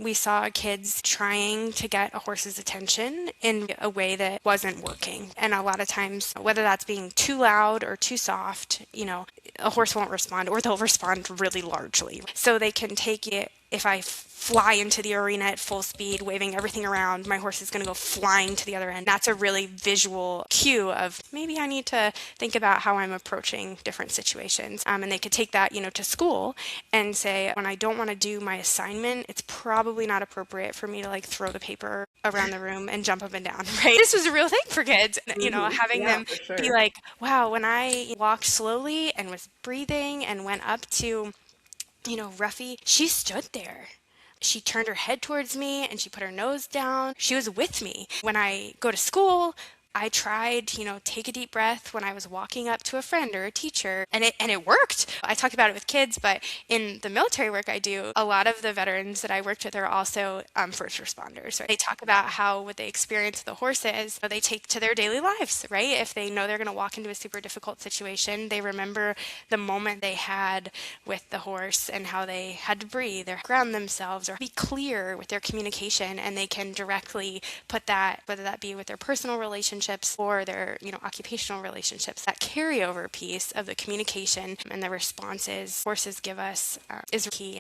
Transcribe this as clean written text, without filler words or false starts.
we saw kids trying to get a horse's attention in a way that wasn't working. And a lot of times, whether that's being too loud or too soft, a horse won't respond, or they'll respond really largely. So they can take it. If I fly into the arena at full speed, waving everything around, my horse is going to go flying to the other end. That's a really visual cue of maybe I need to think about how I'm approaching different situations. And they could take that, to school and say, when I don't want to do my assignment, it's probably not appropriate for me to throw the paper around the room and jump up and down, right? This was a real thing for kids, having Yeah, them for sure. be like, wow, when I walked slowly and was breathing and went up to Ruffy, she stood there. She turned her head towards me and she put her nose down. She was with me. When I go to school, I tried, take a deep breath when I was walking up to a friend or a teacher, and it worked. I talked about it with kids, but in the military work I do, a lot of the veterans that I worked with are also first responders. Right? They talk about how what they experience with the horses, they take to their daily lives, right? If they know they're going to walk into a super difficult situation, they remember the moment they had with the horse and how they had to breathe or ground themselves or be clear with their communication, and they can directly put that, whether that be with their personal relationships or their occupational relationships, that carryover piece of the communication and the responses horses give us is key.